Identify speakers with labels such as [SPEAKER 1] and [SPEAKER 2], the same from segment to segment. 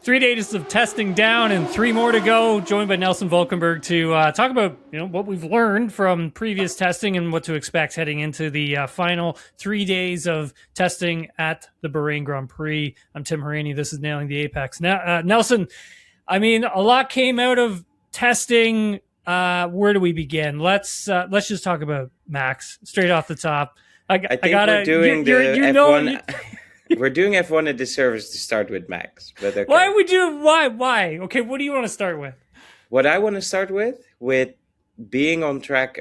[SPEAKER 1] 3 days of testing down and 3 more to go. Joined by Nelson Valkenburg to talk about what we've learned from previous testing and what to expect heading into the final 3 days of testing at the Bahrain Grand Prix. I'm Tim Hauraney. This is Nailing the Apex. Now, Nelson, I mean, a lot came out of testing. Where do we begin? Let's just talk about Max straight off the top.
[SPEAKER 2] I think we're doing F1. We're doing F1 a disservice to start with Max. But okay.
[SPEAKER 1] Why? Okay, what do you want to start with?
[SPEAKER 2] What I want to start with being on track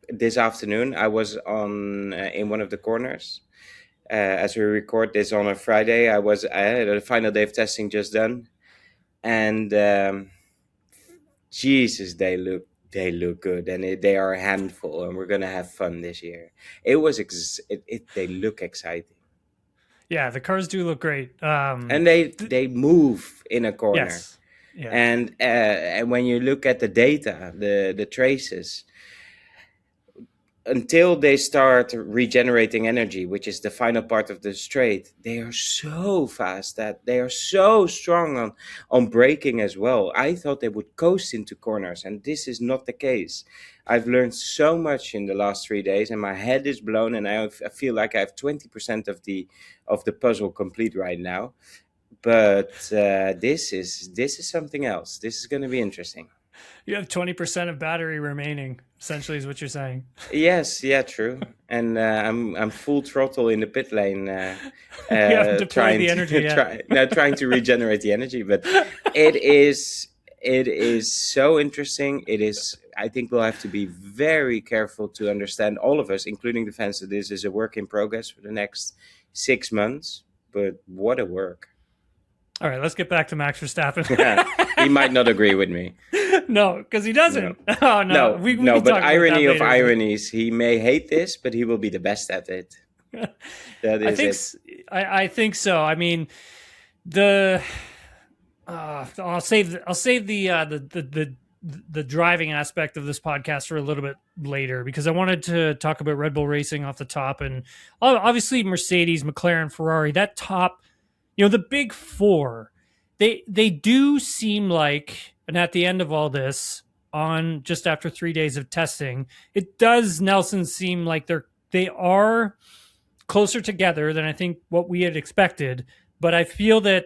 [SPEAKER 2] this afternoon. I was in one of the corners. As we record this on a Friday, I had the final day of testing just done, and Jesus, they look good, and they are a handful, and we're gonna have fun this year. They look exciting.
[SPEAKER 1] Yeah, the cars do look great,
[SPEAKER 2] and they move in a corner.
[SPEAKER 1] Yes. Yeah.
[SPEAKER 2] And when you look at the data, the traces, until they start regenerating energy, which is the final part of the straight, they are so fast that they are so strong on braking as well. I thought they would coast into corners, and this is not the case. I've learned so much in the last 3 days, and my head is blown, and I feel like I have 20% of the puzzle complete right now. But this is something else. This is going to be interesting.
[SPEAKER 1] You have 20% of battery remaining, essentially, is what you're saying.
[SPEAKER 2] Yes, yeah, true. And I'm full throttle in the pit lane,
[SPEAKER 1] trying
[SPEAKER 2] to regenerate the energy. But it is so interesting. I think we'll have to be very careful to understand, all of us, including the fans, that this is a work in progress for the next 6 months. But what a work!
[SPEAKER 1] All right, let's get back to Max Verstappen.
[SPEAKER 2] He might not agree with me.
[SPEAKER 1] No, because he doesn't. No. Oh, no.
[SPEAKER 2] No, but irony of ironies, he may hate this, but he will be the best at it.
[SPEAKER 1] I think so. I mean, I'll save the driving aspect of this podcast for a little bit later, because I wanted to talk about Red Bull Racing off the top, and obviously Mercedes, McLaren, Ferrari, that top, the big four, they do seem like, and at the end of all this, on just after 3 days of testing, it does, Nelson, seem like they are closer together than I think what we had expected. But I feel that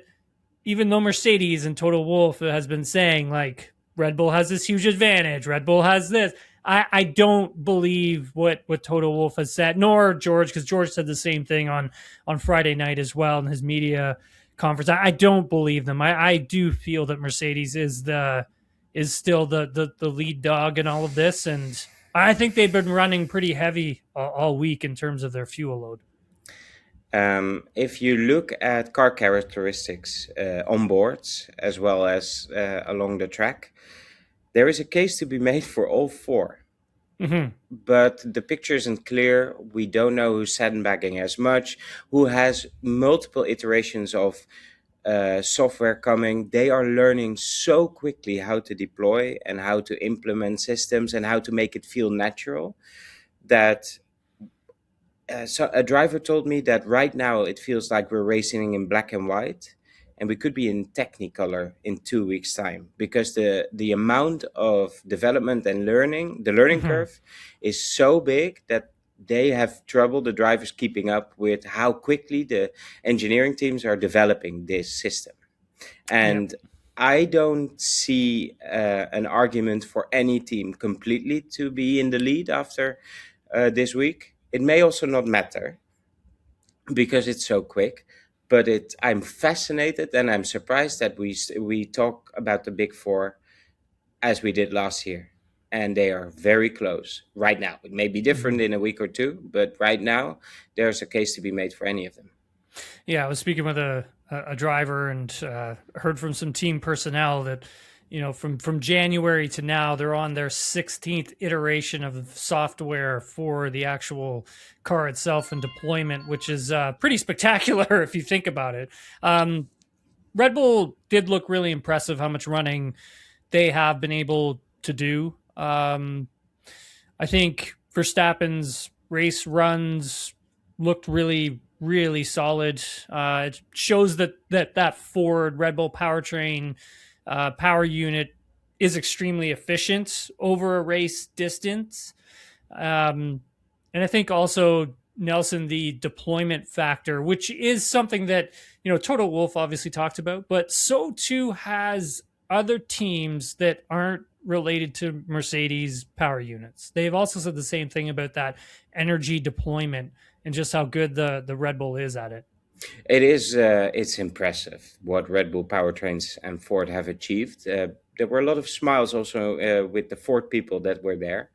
[SPEAKER 1] even though Mercedes and Toto Wolff has been saying, like, Red Bull has this huge advantage, Red Bull has this, I don't believe what Toto Wolff has said, nor George, because George said the same thing on Friday night as well in his media conference. I don't believe them. I do feel that Mercedes is still the lead dog in all of this, and I think they've been running pretty heavy all week in terms of their fuel load.
[SPEAKER 2] If you look at car characteristics on boards as well as along the track, there is a case to be made for all four.
[SPEAKER 1] Mm-hmm.
[SPEAKER 2] But the picture isn't clear. We don't know who's sandbagging as much, who has multiple iterations of software coming. They are learning so quickly how to deploy and how to implement systems and how to make it feel natural, that so a driver told me that right now it feels like we're racing in black and white, and we could be in Technicolor in 2 weeks' time, because the amount of development and learning
[SPEAKER 1] mm-hmm.
[SPEAKER 2] curve is so big that they have trouble, the drivers, keeping up with how quickly the engineering teams are developing this system. And I don't see an argument for any team completely to be in the lead after this week. It may also not matter because it's so quick. But I'm fascinated, and I'm surprised that we talk about the big four as we did last year. And they are very close right now. It may be different in a week or two, but right now there's a case to be made for any of them.
[SPEAKER 1] Yeah, I was speaking with a driver and heard from some team personnel that, from January to now, they're on their 16th iteration of software for the actual car itself and deployment, which is pretty spectacular if you think about it. Red Bull did look really impressive how much running they have been able to do. I think Verstappen's race runs looked really really solid. It shows that Ford Red Bull powertrain power unit is extremely efficient over a race distance. And I think also, Nelson, the deployment factor, which is something that, Toto Wolff obviously talked about, but so too has other teams that aren't related to Mercedes power units. They've also said the same thing about that energy deployment and just how good the Red Bull is at it.
[SPEAKER 2] It is. It's impressive what Red Bull powertrains and Ford have achieved. There were a lot of smiles also with the Ford people that were there.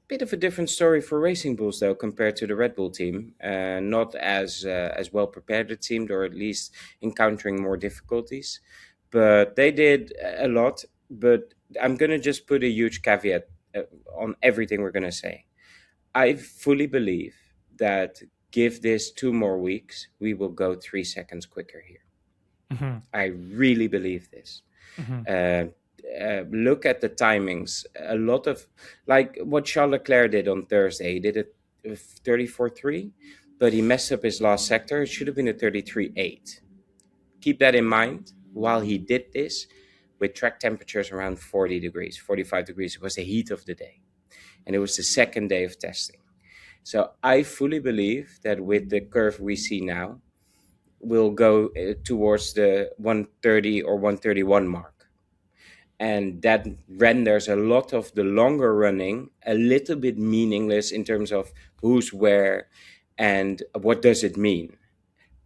[SPEAKER 2] Bit of a different story for Racing Bulls though, compared to the Red Bull team. Not as well prepared it seemed, or at least encountering more difficulties. But they did a lot. But I'm gonna just put a huge caveat on everything we're gonna say. I fully believe that give this 2 more weeks, we will go 3 seconds quicker here.
[SPEAKER 1] Mm-hmm.
[SPEAKER 2] I really believe this.
[SPEAKER 1] Mm-hmm.
[SPEAKER 2] Look at the timings. A lot of, like what Charles Leclerc did on Thursday. He did a 34.3, but he messed up his last sector. It should have been a 33.8. Keep that in mind while he did this with track temperatures around 40 degrees, 45 degrees. It was the heat of the day. And it was the second day of testing. So I fully believe that with the curve we see now, we'll go towards the 130 or 131 mark. And that renders a lot of the longer running a little bit meaningless in terms of who's where and what does it mean.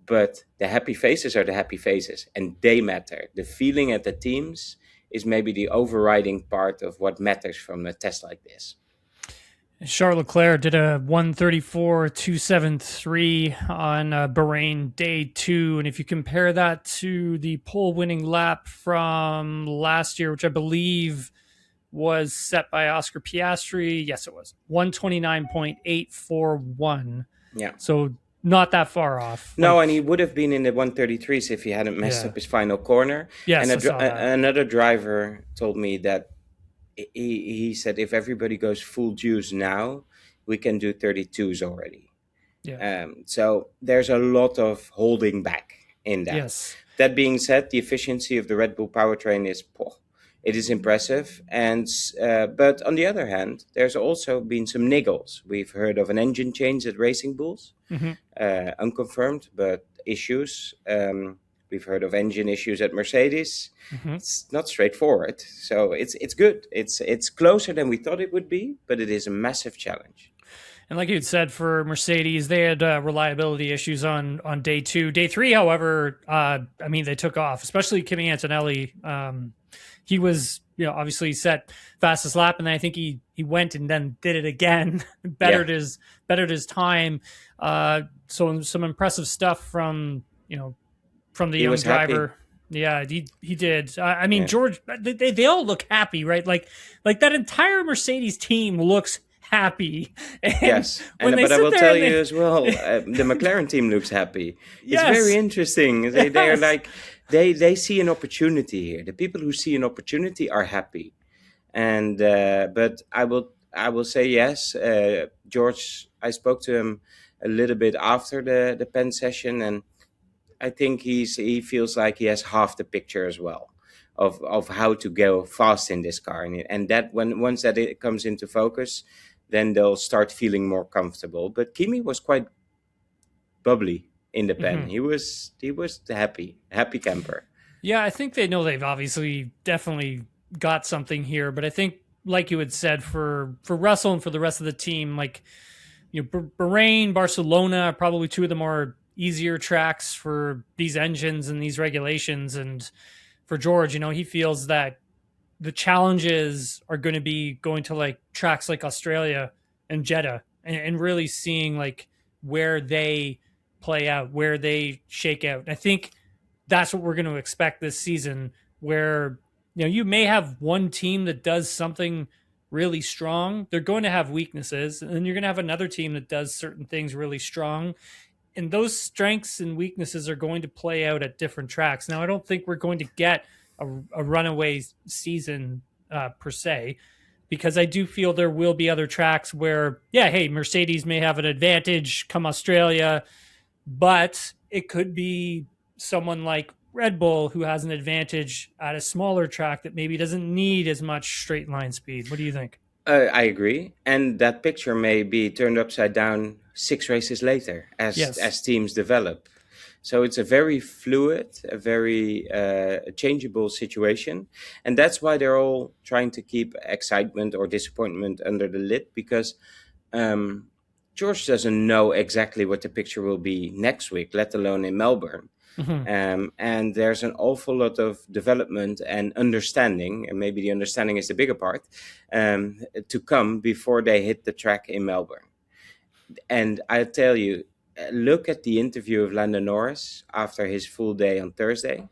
[SPEAKER 2] But the happy faces are the happy faces, and they matter. The feeling at the teams is maybe the overriding part of what matters from a test like this.
[SPEAKER 1] Charles Leclerc did a 134.273 on Bahrain day 2. And if you compare that to the pole winning lap from last year, which I believe was set by Oscar Piastri, yes, it was 129.841.
[SPEAKER 2] Yeah.
[SPEAKER 1] So not that far off.
[SPEAKER 2] No, and he would have been in the 133s if he hadn't messed up his final corner.
[SPEAKER 1] Yes,
[SPEAKER 2] and another driver told me that he said if everybody goes full juice now, we can do 32s already.
[SPEAKER 1] Yeah.
[SPEAKER 2] So there's a lot of holding back in that.
[SPEAKER 1] Yes.
[SPEAKER 2] That being said, the efficiency of the Red Bull powertrain is it is impressive. And but on the other hand, there's also been some niggles. We've heard of an engine change at Racing Bulls, unconfirmed, but issues. We've heard of engine issues at Mercedes. It's not straightforward. So it's good. It's closer than we thought it would be, but it is a massive challenge.
[SPEAKER 1] And like you had said, for Mercedes, they had reliability issues on day 2. Day 3, however, they took off, especially Kimi Antonelli. He was, obviously set fastest lap, and then I think he went and then did it again, bettered his time. So some impressive stuff from the young driver. Happy. Yeah, he did. George, they all look happy, right? Like that entire Mercedes team looks happy.
[SPEAKER 2] And yes, but I will tell you as well, the McLaren team looks happy. It's very interesting. They are like, they see an opportunity here. The people who see an opportunity are happy. And but I will say yes. George, I spoke to him a little bit after the pen session, and I think he feels like he has half the picture as well of how to go fast in this car, and that once that it comes into focus, then they'll start feeling more comfortable. But Kimi was quite bubbly in the pen. He was the happy camper.
[SPEAKER 1] Yeah, I think they know they've obviously definitely got something here, but I think, like you had said, for Russell and for the rest of the team, like Bahrain, Barcelona, probably two of the more easier tracks for these engines and these regulations. And for George, he feels that the challenges are going to be going to like tracks like Australia and Jeddah and really seeing like where they play out, where they shake out. And I think that's what we're going to expect this season, where you may have one team that does something really strong. They're going to have weaknesses, and then you're going to have another team that does certain things really strong. And those strengths and weaknesses are going to play out at different tracks. Now, I don't think we're going to get a runaway season per se, because I do feel there will be other tracks where, yeah, hey, Mercedes may have an advantage come Australia, but it could be someone like Red Bull who has an advantage at a smaller track that maybe doesn't need as much straight line speed. What do you think?
[SPEAKER 2] I agree, and that picture may be turned upside down 6 races later
[SPEAKER 1] Yes.
[SPEAKER 2] as teams develop. So it's a very fluid, a very changeable situation, and that's why they're all trying to keep excitement or disappointment under the lid, because um, George doesn't know exactly what the picture will be next week, let alone in Melbourne.
[SPEAKER 1] Mhm.
[SPEAKER 2] And there's an awful lot of development and understanding, and maybe the understanding is the bigger part, to come before they hit the track in Melbourne. And I tell you, look at the interview of Lando Norris after his full day on Thursday.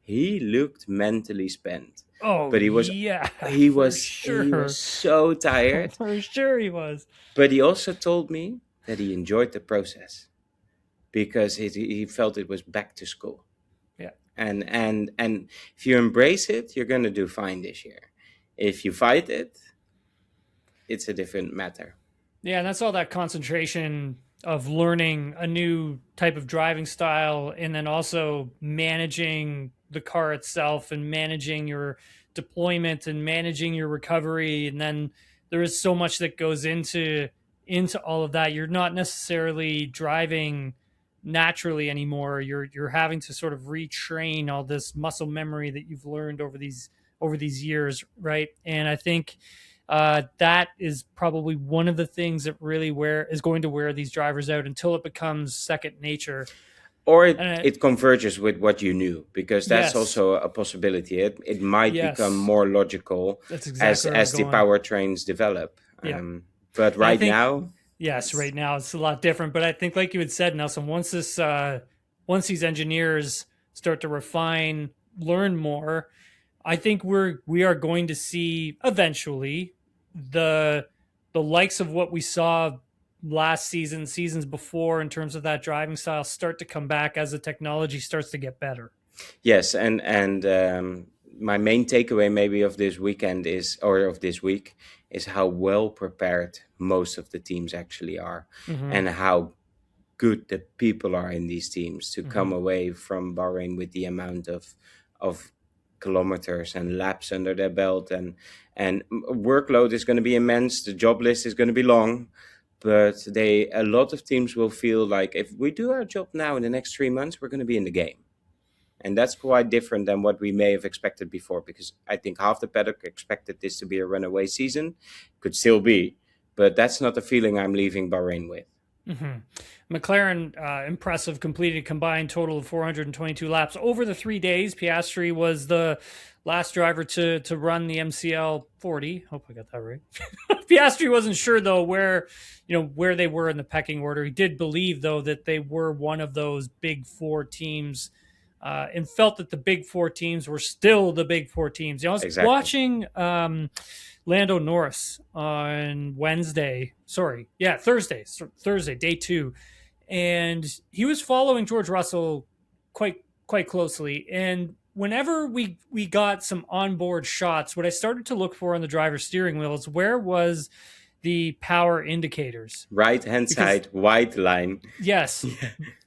[SPEAKER 2] He looked mentally spent,
[SPEAKER 1] Oh
[SPEAKER 2] but
[SPEAKER 1] yeah,
[SPEAKER 2] he
[SPEAKER 1] for
[SPEAKER 2] was
[SPEAKER 1] sure.
[SPEAKER 2] so tired.
[SPEAKER 1] For sure he was.
[SPEAKER 2] But he also told me that he enjoyed the process because he felt it was back to school.
[SPEAKER 1] Yeah.
[SPEAKER 2] And if you embrace it, you're going to do fine this year. If you fight it, it's a different matter.
[SPEAKER 1] Yeah, and that's all that concentration of learning a new type of driving style and then also managing the car itself and managing your deployment and managing your recovery. And then there is so much that goes into all of that. You're not necessarily driving naturally anymore. You're having to sort of retrain all this muscle memory that you've learned over these years, right? And I think that is probably one of the things that really is going to wear these drivers out until it becomes second nature.
[SPEAKER 2] Or
[SPEAKER 1] And
[SPEAKER 2] it converges with what you knew, because that's
[SPEAKER 1] yes,
[SPEAKER 2] also a possibility. It might
[SPEAKER 1] yes,
[SPEAKER 2] become more logical
[SPEAKER 1] that's exactly where I was
[SPEAKER 2] as the
[SPEAKER 1] going.
[SPEAKER 2] powertrains develop.
[SPEAKER 1] Yeah.
[SPEAKER 2] But
[SPEAKER 1] And I
[SPEAKER 2] right
[SPEAKER 1] think
[SPEAKER 2] now,
[SPEAKER 1] yes, right now it's a lot different. But I think, like you had said, Nelson, once these engineers start to refine, learn more, I think we are going to see eventually the likes of what we saw last season, seasons before, in terms of that driving style, start to come back as the technology starts to get better.
[SPEAKER 2] yes, and my main takeaway maybe of this weekend of this week is how well prepared most of the teams actually are,
[SPEAKER 1] Mm-hmm.
[SPEAKER 2] and how good the people are in these teams to come away from Bahrain with the amount of kilometers and laps under their belt, and workload is going to be immense. The job list is going to be long, but a lot of teams will feel like if we do our job now in the next 3 months, we're going to be in the game. And that's quite different than what we may have expected before, because I think half the paddock expected this to be a runaway season. Could still be, but that's not the feeling I'm leaving Bahrain with.
[SPEAKER 1] Mm-hmm. McLaren, impressive, completed a combined total of 422 laps over the 3 days. Piastri was the last driver to run the MCL 40. Hope I got that right. Piastri wasn't sure though where they were in the pecking order. He did believe though that they were one of those big four teams, and felt that the big four teams were still the big four teams. I was
[SPEAKER 2] Exactly.
[SPEAKER 1] watching Lando Norris on Thursday, day 2, and he was following George Russell quite closely. And whenever we got some onboard shots, what I started to look for on the driver's steering wheel is where was the power indicators.
[SPEAKER 2] Right hand side, white line.
[SPEAKER 1] Yes,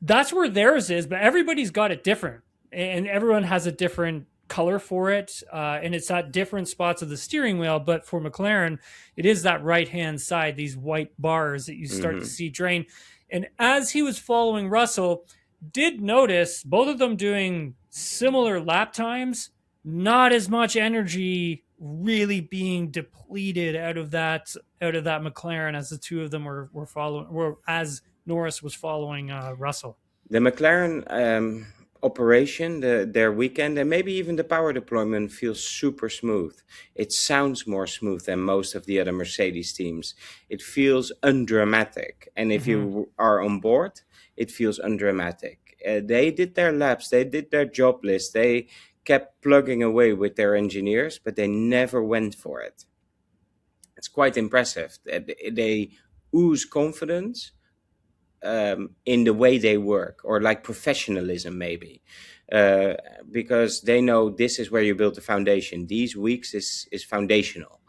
[SPEAKER 1] that's where theirs is, but everybody's got it different, and everyone has a different color for it, and it's at different spots of the steering wheel. But for McLaren, it is that right hand side, these white bars that you start to see drain. And as he was following Russell, did notice both of them doing similar lap times, not as much energy really being depleted out of that McLaren as the two of them were following, as Norris was following Russell.
[SPEAKER 2] The McLaren operation, their weekend, and maybe even the power deployment feels super smooth. It sounds more smooth than most of the other Mercedes teams. It feels undramatic, and if you are on board, it feels undramatic. They did their laps, they did their job list, they kept plugging away with their engineers, but they never went for it. It's quite impressive. They ooze confidence in the way they work, or like professionalism maybe, because they know this is where you build the foundation. These weeks is foundational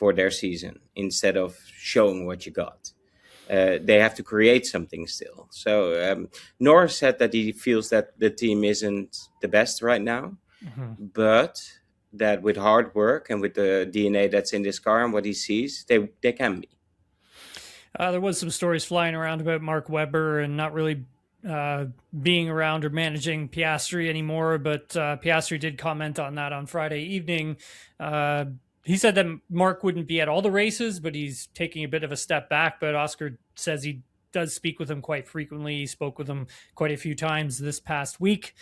[SPEAKER 2] for their season instead of showing what you got. They have to create something still. So Norris said that he feels that the team isn't the best right now, but that with hard work and with the DNA that's in this car and what he sees, they can be.
[SPEAKER 1] There was some stories flying around about Mark Webber and not really being around or managing Piastri anymore, but Piastri did comment on that on Friday evening. He said that Mark wouldn't be at all the races, but he's taking a bit of a step back. But Oscar says he does speak with him quite frequently. He spoke with him quite a few times this past week.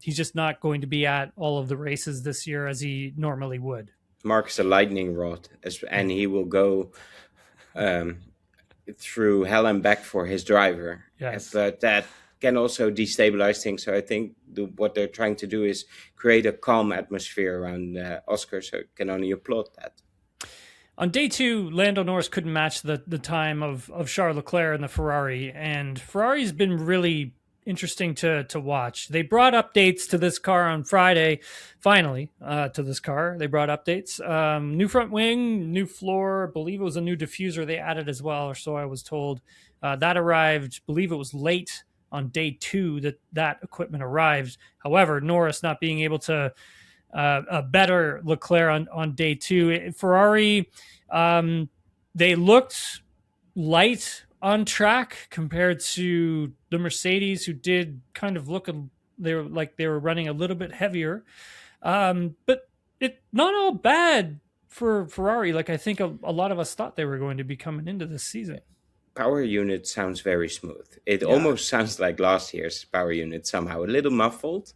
[SPEAKER 1] He's just not going to be at all of the races this year as he normally would.
[SPEAKER 2] Mark's a lightning rod, and he will go through hell and back for his driver.
[SPEAKER 1] Yes.
[SPEAKER 2] But that can also destabilize things. So I think what they're trying to do is create a calm atmosphere around Oscar, so I can only applaud that.
[SPEAKER 1] On day 2, Lando Norris couldn't match the time of Charles Leclerc and the Ferrari, and Ferrari's been really interesting to watch. They brought updates to this car on Friday, finally, to this car. They brought updates. New front wing, new floor, I believe it was a new diffuser they added as well, or so I was told. That arrived, I believe it was late on day 2 that equipment arrived. However, Norris not being able to better Leclerc on day 2. Ferrari, they looked light on track compared to the Mercedes, who did kind of look, they were running a little bit heavier. But it not all bad for Ferrari. Like I think a lot of us thought they were going to be coming into this season.
[SPEAKER 2] Power unit sounds very smooth. It almost sounds like last year's power unit somehow, a little muffled.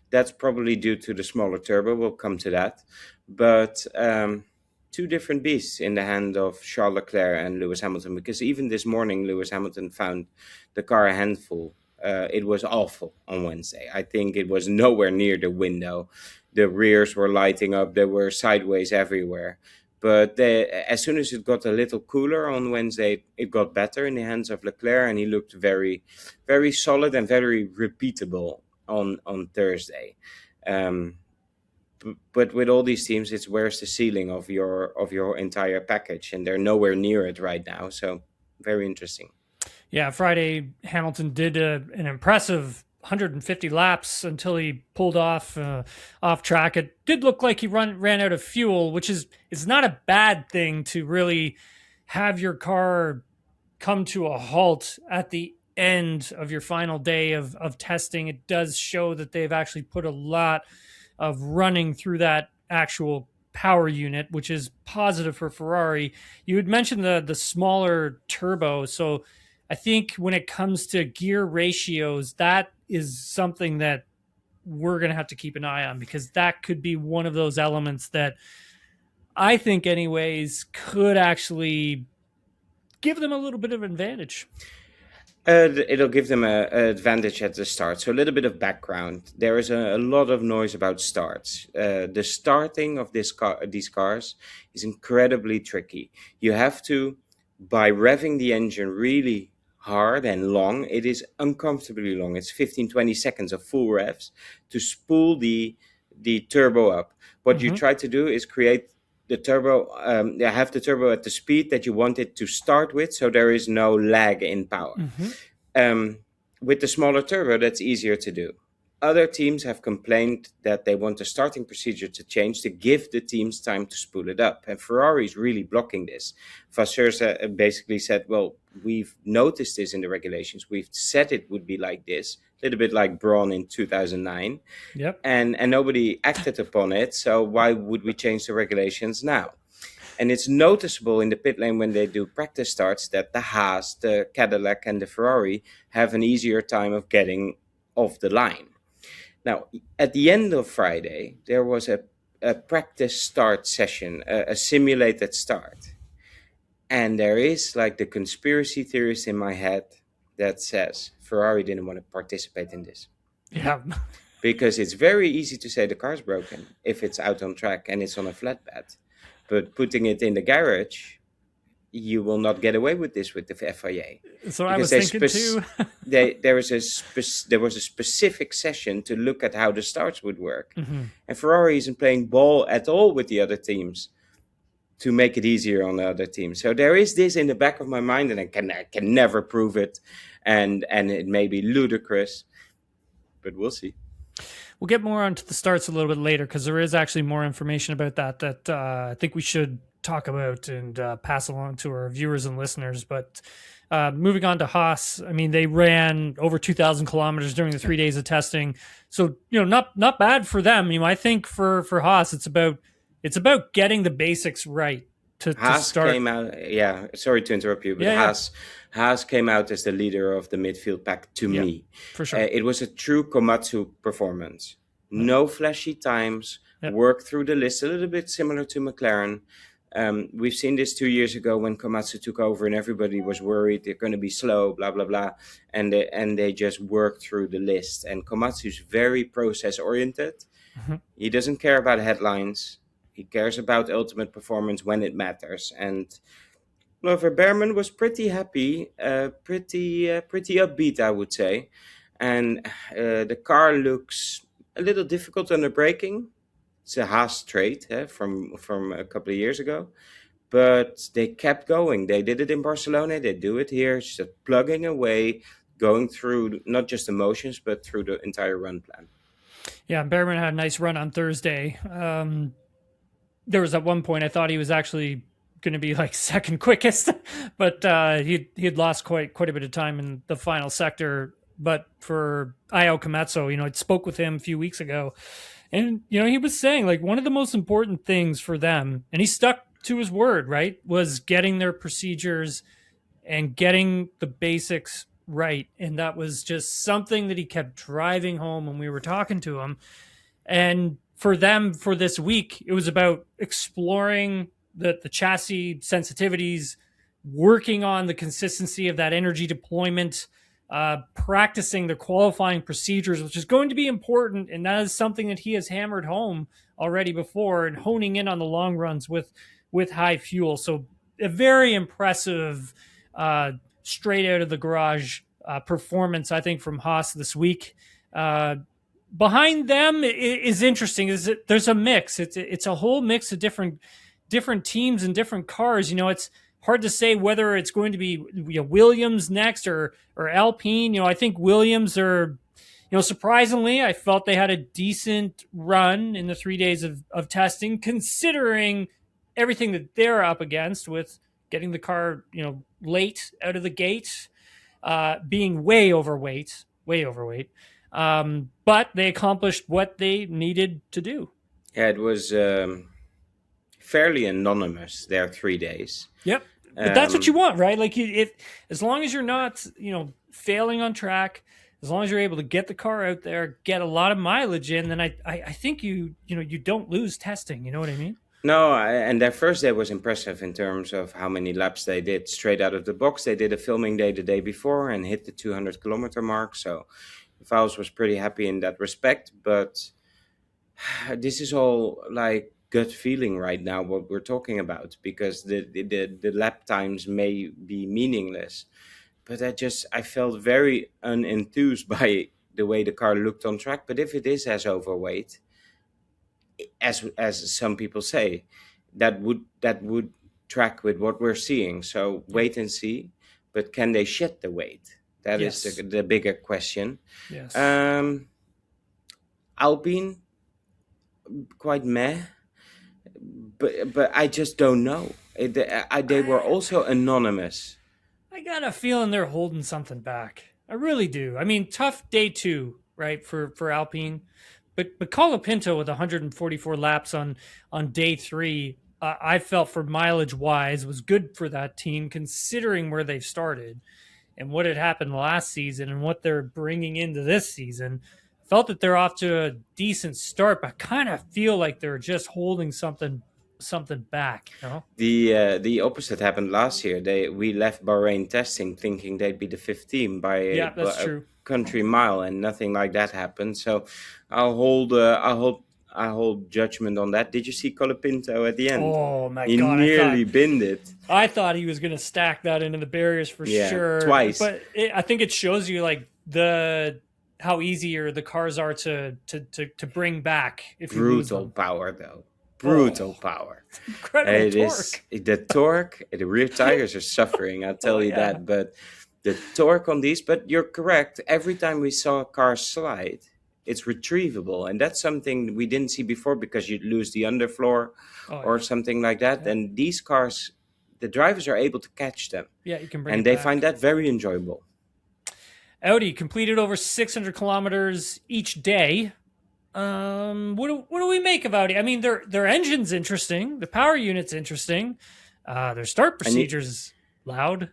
[SPEAKER 2] That's probably due to the smaller turbo. We'll come to that. But two different beasts in the hand of Charles Leclerc and Lewis Hamilton, because even this morning, Lewis Hamilton found the car a handful. It was awful on Wednesday. I think it was nowhere near the window. The rears were lighting up. There were sideways everywhere. But as soon as it got a little cooler on Wednesday, it got better in the hands of Leclerc, and he looked very, very solid and very repeatable on Thursday. But with all these teams, it's where's the ceiling of your entire package, and they're nowhere near it right now. So very interesting.
[SPEAKER 1] Yeah, Friday Hamilton did an impressive 150 laps until he pulled off track. It did look like he ran out of fuel, which is not a bad thing to really have your car come to a halt at the end of your final day of testing. It does show that they've actually put a lot of running through that actual power unit, which is positive for Ferrari. You had mentioned the smaller turbo, so I think when it comes to gear ratios, that is something that we're going to have to keep an eye on, because that could be one of those elements that I think anyways could actually give them a little bit of advantage.
[SPEAKER 2] It'll give them an advantage at the start. So a little bit of background. There is a lot of noise about starts. The starting of these cars is incredibly tricky. You have to, by revving the engine really hard and long, it is uncomfortably long. It's 15-20 seconds of full revs to spool the turbo up. What you try to do is create the turbo, have the turbo at the speed that you want it to start with, so there is no lag in power. With the smaller turbo, that's easier to do. Other teams have complained that they want the starting procedure to change to give the teams time to spool it up. And Ferrari is really blocking this. Vasseur basically said, well, we've noticed this in the regulations. We've said it would be like this, a little bit like Braun in 2009.
[SPEAKER 1] Yep.
[SPEAKER 2] And nobody acted upon it. So why would we change the regulations now? And it's noticeable in the pit lane when they do practice starts that the Haas, the Cadillac, and the Ferrari have an easier time of getting off the line. Now, at the end of Friday, there was a practice start session, a simulated start. And there is like the conspiracy theorist in my head that says Ferrari didn't want to participate in this.
[SPEAKER 1] Yeah.
[SPEAKER 2] Because it's very easy to say the car's broken if it's out on track and it's on a flatbed. But putting it in the garage, you will not get away with this with the FIA.
[SPEAKER 1] So I was thinking too.
[SPEAKER 2] There was a specific session to look at how the starts would work. And Ferrari isn't playing ball at all with the other teams. to make it easier on the other team. So there is this in the back of my mind, and I can never prove it, and it may be ludicrous, but we'll see.
[SPEAKER 1] We'll get more onto the starts a little bit later because there is actually more information about that I think we should talk about and pass along to our viewers and listeners. But moving on to Haas, I mean, they ran over 2,000 kilometers during the 3 days of testing. So, not bad for them. I think for Haas, it's about getting the basics right to start.
[SPEAKER 2] Came out, yeah, sorry to interrupt you, but Haas came out as the leader of the midfield pack to me.
[SPEAKER 1] For sure.
[SPEAKER 2] It was a true Komatsu performance. No flashy times, work through the list, a little bit similar to McLaren. We've seen this 2 years ago when Komatsu took over and everybody was worried they're going to be slow, blah, blah, blah. And they just worked through the list. And Komatsu's very process-oriented. Mm-hmm. He doesn't care about headlines. He cares about ultimate performance when it matters. And Lover Behrman was pretty happy, pretty upbeat, I would say. And the car looks a little difficult under braking. It's a Haas trait from a couple of years ago. But they kept going. They did it in Barcelona. They do it here. Just plugging away, going through not just the motions, but through the entire run plan.
[SPEAKER 1] Yeah, Behrman had a nice run on Thursday. There was at one point I thought he was actually going to be like second quickest, but he had lost quite a bit of time in the final sector. But for Io Komatsu, I spoke with him a few weeks ago, and he was saying like one of the most important things for them, and he stuck to his word, right, was getting their procedures and getting the basics right, and that was just something that he kept driving home when we were talking to him. And for them, for this week, it was about exploring the chassis sensitivities, working on the consistency of that energy deployment, practicing the qualifying procedures, which is going to be important. And that is something that he has hammered home already before, and honing in on the long runs with high fuel. So a very impressive, straight out of the garage performance, I think, from Haas this week. Behind them is interesting. There's a mix. It's a whole mix of different teams and different cars. It's hard to say whether it's going to be Williams next or Alpine. I think Williams are, surprisingly, I felt they had a decent run in the 3 days of testing, considering everything that they're up against with getting the car, late out of the gate, being way overweight. But they accomplished what they needed to do.
[SPEAKER 2] Yeah, it was fairly anonymous their 3 days.
[SPEAKER 1] Yep. But that's what you want, right? Like, as long as you're not, failing on track, as long as you're able to get the car out there, get a lot of mileage in, then I think you don't lose testing. You know what I mean?
[SPEAKER 2] No, and their first day was impressive in terms of how many laps they did straight out of the box. They did a filming day the day before and hit the 200 kilometer mark. So Vowles was pretty happy in that respect. But this is all like gut feeling right now, what we're talking about, because the lap times may be meaningless. But I felt very unenthused by the way the car looked on track. But if it is as overweight, as some people say, that would track with what we're seeing. So wait and see. But can they shed the weight? That is the bigger question.
[SPEAKER 1] Yes.
[SPEAKER 2] Alpine, quite meh. But I just don't know. They were also anonymous.
[SPEAKER 1] I got a feeling they're holding something back. I really do. I mean, tough day 2, right, for Alpine. But Colapinto with 144 laps on day 3, I felt for mileage wise was good for that team, considering where they've started and what had happened last season and what they're bringing into this season. Felt that they're off to a decent start, but kind of feel like they're just holding something back.
[SPEAKER 2] The opposite happened last year. We left Bahrain testing thinking they'd be the 5th team by a country mile, and nothing like that happened. So I'll hold judgment on that. Did you see Colapinto at the end?
[SPEAKER 1] Oh my God!
[SPEAKER 2] He nearly binned it.
[SPEAKER 1] I thought he was going to stack that into the barriers for sure.
[SPEAKER 2] Twice.
[SPEAKER 1] But I think it shows you like how easier the cars are to bring back. If you lose them.
[SPEAKER 2] Brutal power though. brutal power.
[SPEAKER 1] Incredible
[SPEAKER 2] It is
[SPEAKER 1] torque.
[SPEAKER 2] the torque. The rear tires are suffering. I'll tell you that. But the torque on these. But you're correct. Every time we saw a car slide, it's retrievable, and that's something we didn't see before because you'd lose the underfloor or something like that.
[SPEAKER 1] Yeah.
[SPEAKER 2] And these cars, the drivers are able to catch them.
[SPEAKER 1] Yeah, you can bring
[SPEAKER 2] and
[SPEAKER 1] it
[SPEAKER 2] they
[SPEAKER 1] back.
[SPEAKER 2] find that very enjoyable.
[SPEAKER 1] Audi completed over 600 kilometers each day. What do we make of Audi? I mean, their engine's interesting. The power unit's interesting. Their start procedure's loud.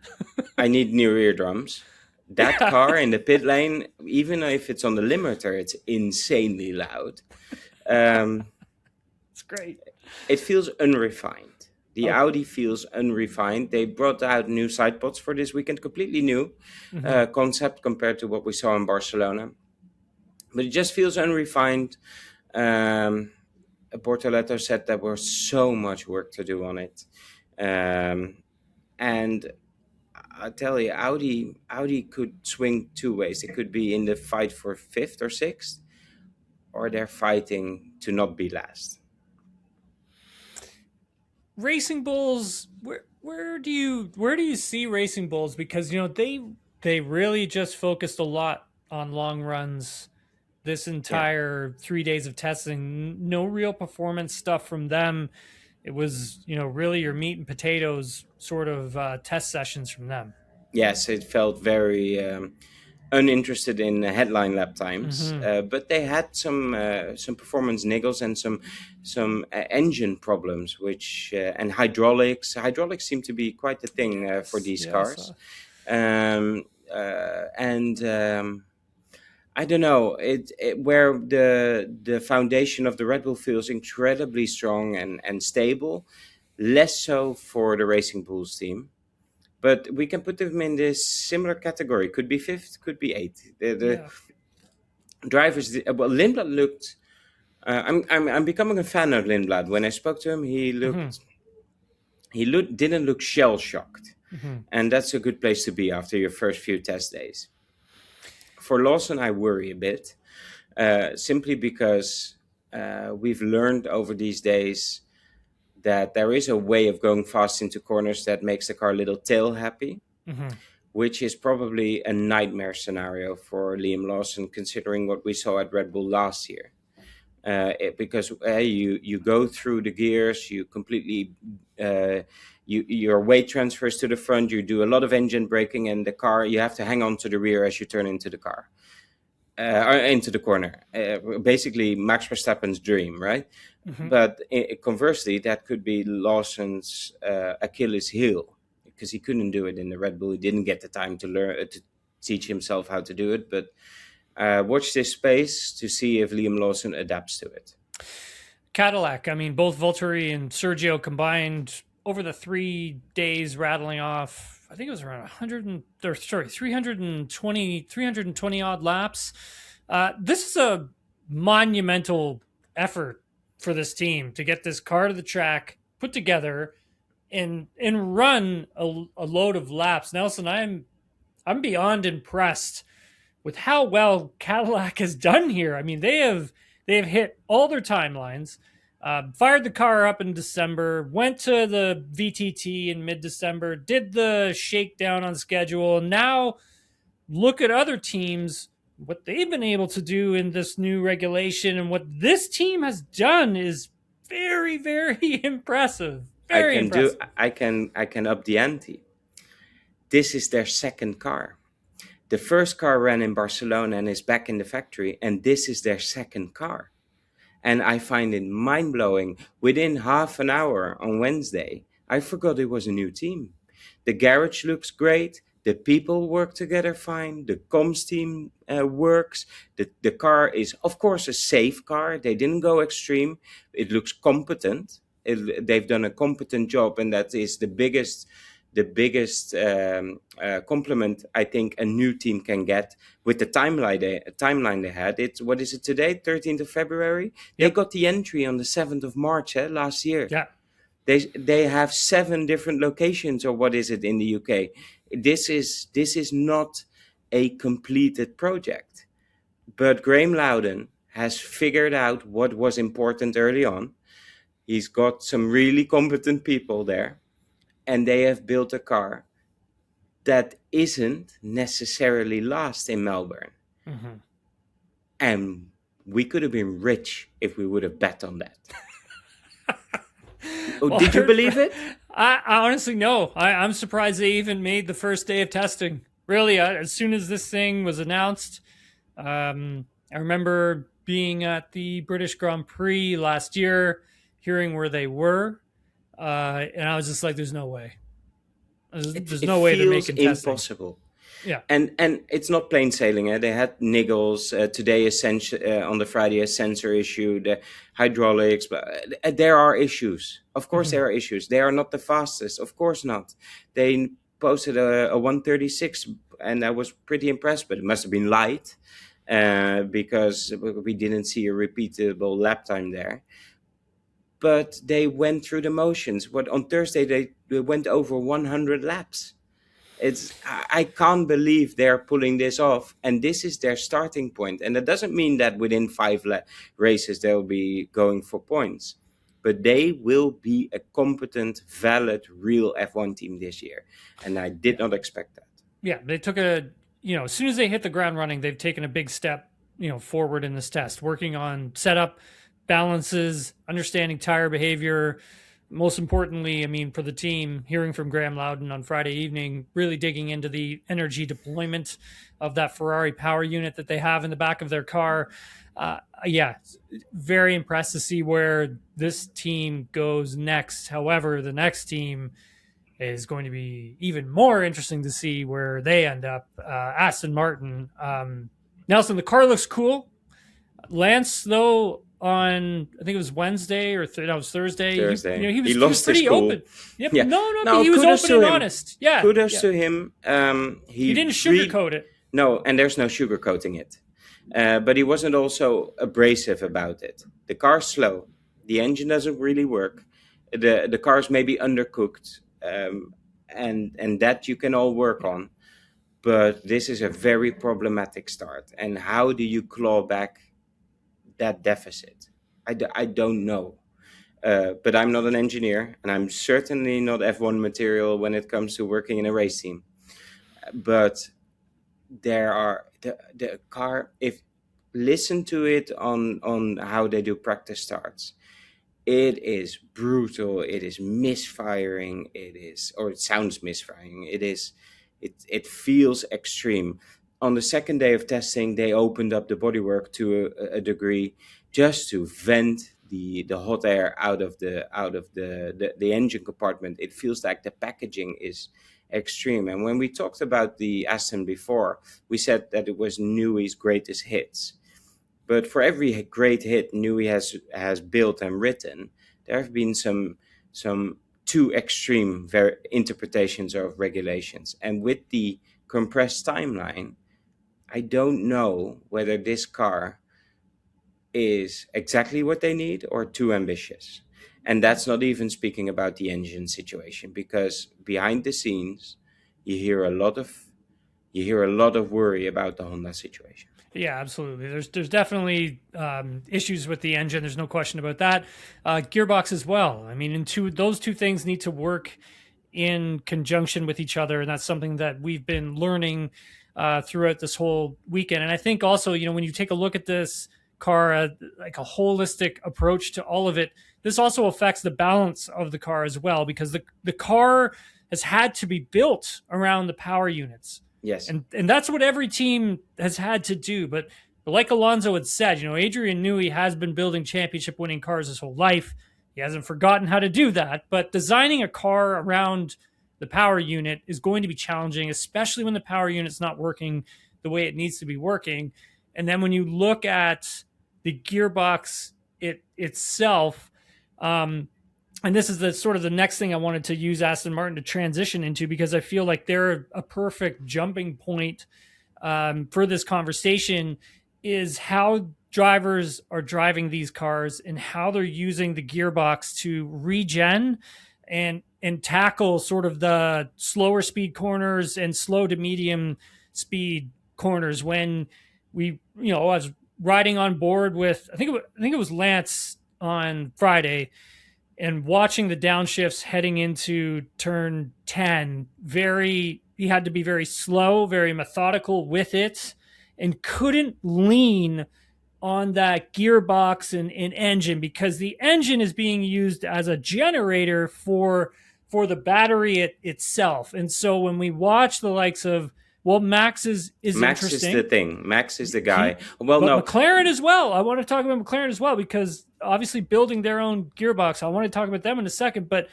[SPEAKER 2] I need new eardrums. That car in the pit lane, even if it's on the limiter, it's insanely loud.
[SPEAKER 1] It's great.
[SPEAKER 2] It feels unrefined. The Audi feels unrefined. They brought out new side pods for this weekend, completely new concept compared to what we saw in Barcelona. But it just feels unrefined. Bortoletto said there was so much work to do on it. And I tell you, Audi could swing two ways. It could be in the fight for fifth or sixth, or they're fighting to not be last.
[SPEAKER 1] Racing Bulls, where do you see Racing Bulls? Because they really just focused a lot on long runs this entire 3 days of testing. No real performance stuff from them. It was really your meat and potatoes sort of test sessions from them.
[SPEAKER 2] Yes, it felt very uninterested in headline lap times, but they had some performance niggles and some engine problems, which and hydraulics. Hydraulics seem to be quite a thing for these cars, I don't know where the foundation of the Red Bull feels incredibly strong and stable. Less so for the Racing Bulls team. But we can put them in this similar category. Could be fifth, could be eighth. The drivers. Well, Lindblad looked. I'm becoming a fan of Lindblad. When I spoke to him, he looked. Didn't look shell shocked, and that's a good place to be after your first few test days. For Lawson, I worry a bit, simply because we've learned over these days that there is a way of going fast into corners that makes the car a little tail happy, which is probably a nightmare scenario for Liam Lawson, considering what we saw at Red Bull last year. Because you go through the gears, you completely your weight transfers to the front, you do a lot of engine braking, and the car, you have to hang on to the rear as you turn into the car. Or into the corner, basically Max Verstappen's dream, right? But conversely, that could be Lawson's Achilles heel, because he couldn't do it in the Red Bull. He didn't get the time to learn to teach himself how to do it. But watch this space to see if Liam Lawson adapts to it.
[SPEAKER 1] Cadillac, I mean, both Valtteri and Sergio combined over the 3 days rattling off, I think it was around 320 odd laps. This is a monumental effort for this team to get this car to the track, put together, and run a load of laps. Nelson, I'm beyond impressed with how well Cadillac has done here. I mean, they have hit all their timelines. Fired the car up in December, went to the VTT in mid-December, did the shakedown on schedule. Now look at other teams, what they've been able to do in this new regulation, and what this team has done is very, very impressive. Impressive.
[SPEAKER 2] I can up the ante. This is their second car. The first car ran in Barcelona and is back in the factory, and this is their second car. And I find it mind-blowing. Within half an hour on Wednesday, I forgot it was a new team. The garage looks great. The people work together fine. The comms team works. The car is, of course, a safe car. They didn't go extreme. It looks competent. They've done a competent job, and that is the biggest compliment I think a new team can get with the timeline they had. What is it today? 13th of February. They got the entry on the 7th of March last year.
[SPEAKER 1] Yeah.
[SPEAKER 2] They have 7 different locations, or what is it, in the UK? This is not a completed project, but Graham Loudon has figured out what was important early on. He's got some really competent people there, and they have built a car that isn't necessarily last in Melbourne.
[SPEAKER 1] Mhm.
[SPEAKER 2] And we could have been rich if we would have bet on that. Oh,
[SPEAKER 1] Well,
[SPEAKER 2] did you believe it?
[SPEAKER 1] I honestly no. I'm surprised they even made the first day of testing. Really, as soon as this thing was announced, I remember being at the British Grand Prix last year, hearing where they were, and I was just like, "There's no way. There's
[SPEAKER 2] It
[SPEAKER 1] no way they're
[SPEAKER 2] feels
[SPEAKER 1] making testing."
[SPEAKER 2] impossible.
[SPEAKER 1] Yeah.
[SPEAKER 2] And it's not plain sailing. They had niggles today. On the Friday, a sensor issue, the hydraulics. But there are issues. Of course, there are issues. They are not the fastest. Of course not. They posted a 136, and I was pretty impressed. But it must have been light because we didn't see a repeatable lap time there. But they went through the motions. What on Thursday they went over 100 laps. I can't believe they're pulling this off, and this is their starting point. And that doesn't mean that within 5 races they'll be going for points, but they will be a competent, valid, real F1 team this year, and I did not expect that.
[SPEAKER 1] Yeah, they took as soon as they hit the ground running, they've taken a big step, forward in this test, working on setup, balances, understanding tire behavior. Most importantly, I mean, for the team, hearing from Graham Loudon on Friday evening, really digging into the energy deployment of that Ferrari power unit that they have in the back of their car. Yeah, very impressed to see where this team goes next. However, the next team is going to be even more interesting to see where they end up. Aston Martin. Nelson, the car looks cool. Lance, though, on I think it was Wednesday or that was Thursday.
[SPEAKER 2] Thursday.
[SPEAKER 1] He was pretty open. Yep. Yeah. No, he was open and honest. Yeah.
[SPEAKER 2] Kudos to him.
[SPEAKER 1] He didn't sugarcoat it.
[SPEAKER 2] No, and there's no sugarcoating it. But he wasn't also abrasive about it. The car's slow. The engine doesn't really work. The car's maybe undercooked, and that you can all work on. But this is a very problematic start. And how do you claw back that deficit? I don't know. But I'm not an engineer, and I'm certainly not F1 material when it comes to working in a race team. But there are the car. If listen to it on how they do practice starts, it is brutal. It is misfiring. It sounds misfiring. It feels extreme. On the second day of testing, they opened up the bodywork to a degree just to vent the hot air out of the engine compartment. It feels like the packaging is extreme. And when we talked about the Aston before, we said that it was Newey's greatest hits. But for every great hit Newey has built and written, there have been some too extreme interpretations of regulations. And with the compressed timeline, I don't know whether this car is exactly what they need or too ambitious. And that's not even speaking about the engine situation, because behind the scenes, you hear a lot of worry about the Honda situation.
[SPEAKER 1] Yeah, absolutely. There's definitely issues with the engine. There's no question about that. Gearbox as well. I mean, those two things need to work in conjunction with each other, and that's something that we've been learning throughout this whole weekend. And I think also, when you take a look at this car, like a holistic approach to all of it, this also affects the balance of the car as well, because the car has had to be built around the power units.
[SPEAKER 2] Yes.
[SPEAKER 1] And that's what every team has had to do. But like Alonso had said, Adrian Newey has been building championship winning cars his whole life. He hasn't forgotten how to do that. But designing a car around the power unit is going to be challenging, especially when the power unit's not working the way it needs to be working. And then when you look at the gearbox itself, and this is the next thing I wanted to use Aston Martin to transition into, because I feel like they're a perfect jumping point for this conversation, is how drivers are driving these cars and how they're using the gearbox to regen and tackle sort of the slower speed corners and slow to medium speed corners. When I was riding on board with, I think it was Lance on Friday, and watching the downshifts heading into turn 10, he had to be very slow, very methodical with it, and couldn't lean on that gearbox and engine, because the engine is being used as a generator for the battery itself. And so when we watch the likes of, well, Max is
[SPEAKER 2] Max is the
[SPEAKER 1] interesting.
[SPEAKER 2] thing. Max is the guy. Well,
[SPEAKER 1] But
[SPEAKER 2] no,
[SPEAKER 1] McLaren as well. I want to talk about McLaren as well, because obviously building their own gearbox. I want to talk about them in a second. But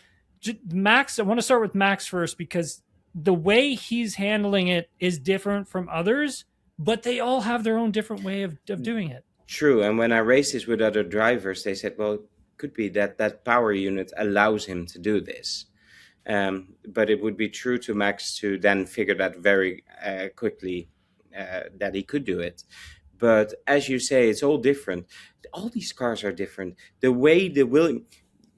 [SPEAKER 1] Max, I want to start with Max first, because the way he's handling it is different from others, but they all have their own different way of doing it.
[SPEAKER 2] true. And when I raced this with other drivers, they said, well, it could be that that power unit allows him to do this. But it would be true to Max to then figure that very quickly that he could do it. But as you say, it's all different. All these cars are different. The way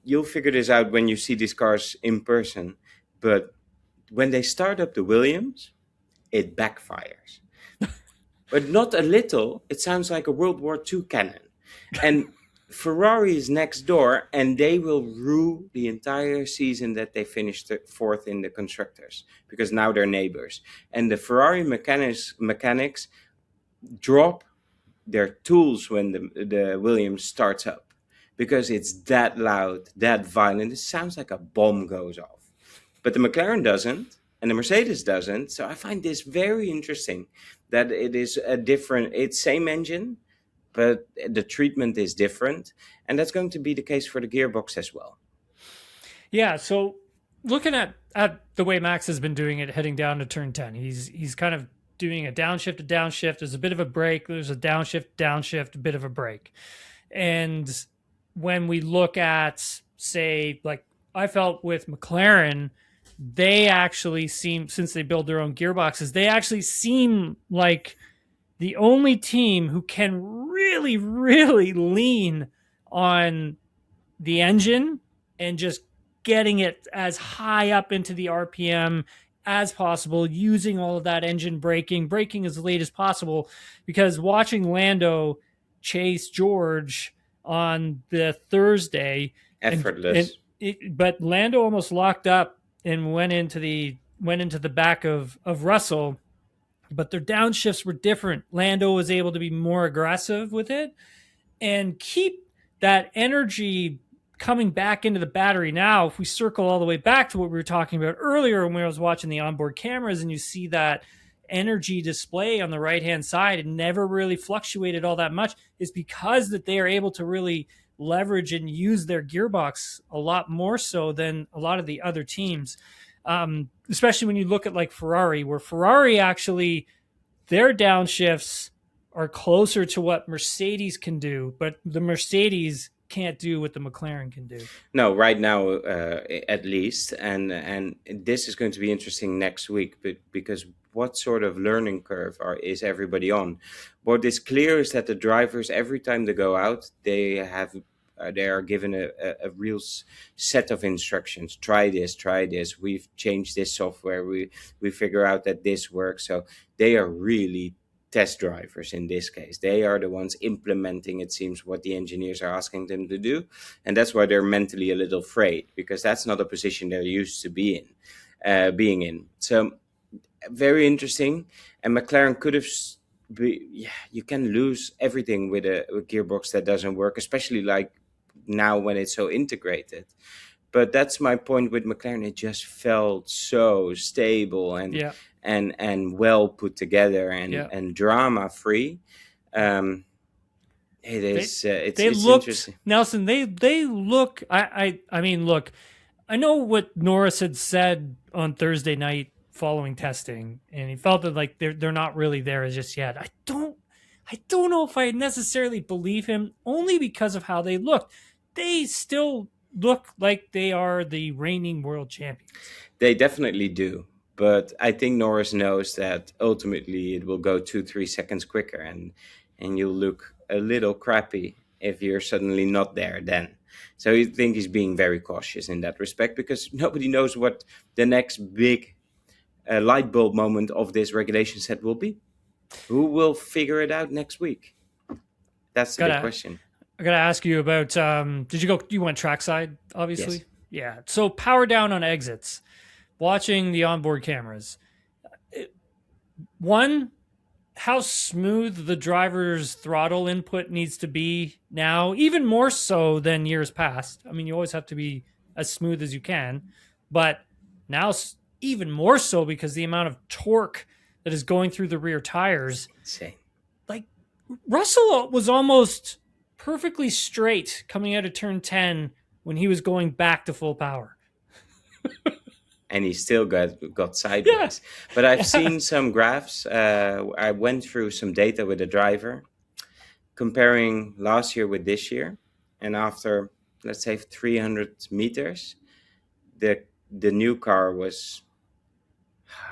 [SPEAKER 2] you'll figure this out when you see these cars in person. But when they start up the Williams, it backfires. But not a little. It sounds like a World War II cannon. And Ferrari is next door, and they will rue the entire season that they finished fourth in the constructors, because now they're neighbors. And the Ferrari mechanics drop their tools when the Williams starts up, because it's that loud, that violent. It sounds like a bomb goes off. But the McLaren doesn't, and the Mercedes doesn't. So I find this very interesting, that it is it's same engine, but the treatment is different. And that's going to be the case for the gearbox as well.
[SPEAKER 1] Yeah, so looking at the way Max has been doing it heading down to turn 10, he's kind of doing a downshift to downshift. There's a bit of a break. There's a downshift, a bit of a break. And when we look at, say, like I felt with McLaren, they actually seem, since they build their own gearboxes, they actually seem like the only team who can really, really lean on the engine and just getting it as high up into the RPM as possible, using all of that engine braking as late as possible. Because watching Lando chase George on the Thursday,
[SPEAKER 2] effortless.
[SPEAKER 1] But Lando almost locked up and went into the back of Russell, but their downshifts were different. Lando was able to be more aggressive with it and keep that energy coming back into the battery. Now, if we circle all the way back to what we were talking about earlier when I was watching the onboard cameras, and you see that energy display on the right-hand side, it never really fluctuated all that much, is because that they are able to really leverage and use their gearbox a lot more so than a lot of the other teams. Especially when you look at like Ferrari, where Ferrari actually, their downshifts are closer to what Mercedes can do, but the Mercedes can't do what the McLaren can do.
[SPEAKER 2] No, right now, at least. And this is going to be interesting next week, because what sort of learning curve is everybody on? What is clear is that the drivers, every time they go out, they are given a real set of instructions. Try this. We've changed this software. We figure out that this works. So they are really test drivers in this case. They are the ones implementing, it seems, what the engineers are asking them to do. And that's why they're mentally a little afraid, because that's not a position they're used to being in. So very interesting. And McLaren could have you can lose everything with a gearbox that doesn't work, especially like now when it's so integrated. But that's my point with McLaren. It just felt so stable and well put together and drama free. It is. It's interesting.
[SPEAKER 1] Nelson, they look. I mean, look. I know what Norris had said on Thursday night following testing, and he felt that like they're not really there as just yet. I don't know if I necessarily believe him, only because of how they look. They still look like they are the reigning world champions.
[SPEAKER 2] They definitely do. But I think Norris knows that ultimately it will go 2-3 seconds quicker, and you'll look a little crappy if you're suddenly not there then. So I think he's being very cautious in that respect, because nobody knows what the next big light bulb moment of this regulation set will be. Who will figure it out next week? That's the big question.
[SPEAKER 1] I gotta ask you about. Did you go? You went trackside,
[SPEAKER 2] Yes.
[SPEAKER 1] obviously. Yeah. So power down on exits. Watching the onboard cameras. One, how smooth the driver's throttle input needs to be now, even more so than years past. I mean, you always have to be as smooth as you can, but now even more so because the amount of torque that is going through the rear tires.
[SPEAKER 2] Insane.
[SPEAKER 1] Like Russell was almost perfectly straight coming out of turn 10 when he was going back to full power.
[SPEAKER 2] And he still got
[SPEAKER 1] Yeah.
[SPEAKER 2] sideways. But I've
[SPEAKER 1] Yeah.
[SPEAKER 2] seen some graphs. I went through some data with the driver, comparing last year with this year. And after, let's say, 300 meters, the new car was,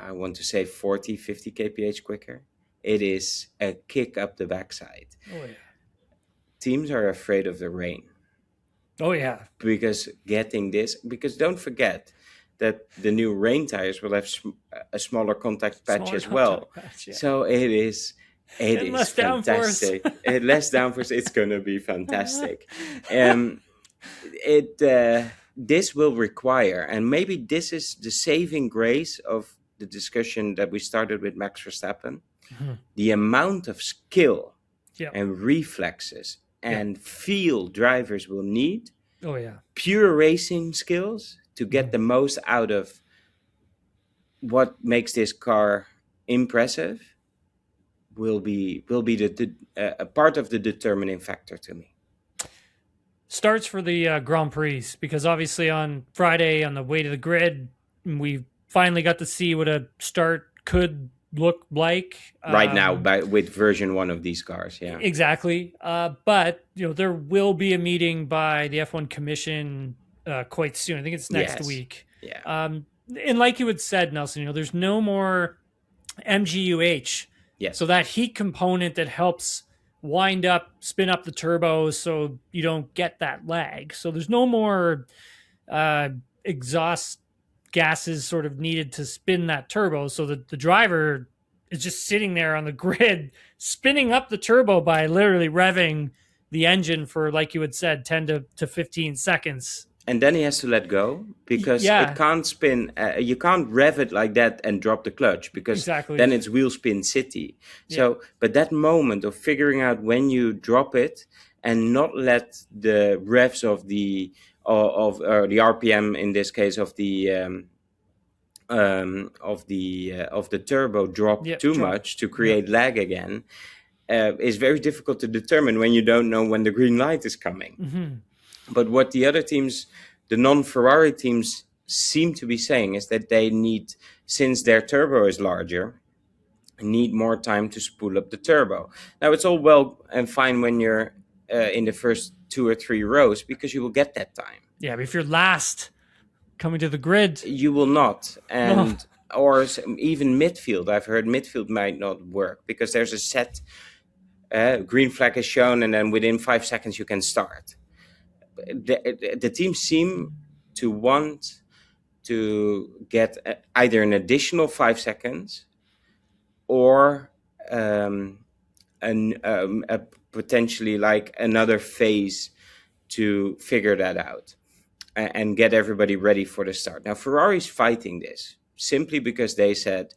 [SPEAKER 2] I want to say, 40, 50 kph quicker. It is a kick up the backside.
[SPEAKER 1] Oh, yeah.
[SPEAKER 2] Teams are afraid of the rain.
[SPEAKER 1] Oh, yeah.
[SPEAKER 2] Because don't forget that the new rain tires will have a smaller contact patch as well.
[SPEAKER 1] Patch, yeah.
[SPEAKER 2] So it is
[SPEAKER 1] less
[SPEAKER 2] fantastic.
[SPEAKER 1] downforce.
[SPEAKER 2] Less downforce. It's going to be fantastic. This will require, and maybe this is the saving grace of the discussion that we started with Max Verstappen, the amount of skill and reflexes and feel drivers will need.
[SPEAKER 1] Oh, yeah.
[SPEAKER 2] Pure racing skills to get the most out of what makes this car impressive will be a part of the determining factor to me.
[SPEAKER 1] Starts for the Grand Prix, because obviously on Friday on the way to the grid, we finally got to see what a start could look like
[SPEAKER 2] right now with version 1 of these cars. Yeah,
[SPEAKER 1] exactly. But there will be a meeting by the F1 Commission quite soon. I think it's next week.
[SPEAKER 2] Yeah.
[SPEAKER 1] And like you had said, Nelson, there's no more MGUH.
[SPEAKER 2] Yes.
[SPEAKER 1] So that heat component that helps spin up the turbo so you don't get that lag. So there's no more exhaust gases sort of needed to spin that turbo. So the driver is just sitting there on the grid, spinning up the turbo by literally revving the engine for, like you had said, 10 to 15 seconds.
[SPEAKER 2] And then he has to let go because it can't spin. You can't rev it like that and drop the clutch, because then it's wheel spin city. So, but that moment of figuring out when you drop it and not let the revs of the RPM, in this case of the turbo drop too much to create lag again, is very difficult to determine when you don't know when the green light is coming.
[SPEAKER 1] Mm-hmm.
[SPEAKER 2] But what the other teams, the non-Ferrari teams, seem to be saying is that they need, since their turbo is larger, need more time to spool up the turbo. Now, it's all well and fine when you're in the first 2 or 3 rows, because you will get that time.
[SPEAKER 1] Yeah, but if you're last coming to the grid,
[SPEAKER 2] you will not. And or even midfield. I've heard midfield might not work because there's a set green flag is shown, and then within 5 seconds you can start. The teams seem to want to get either an additional 5 seconds or potentially like another phase to figure that out and get everybody ready for the start. Now, Ferrari's fighting this simply because they said,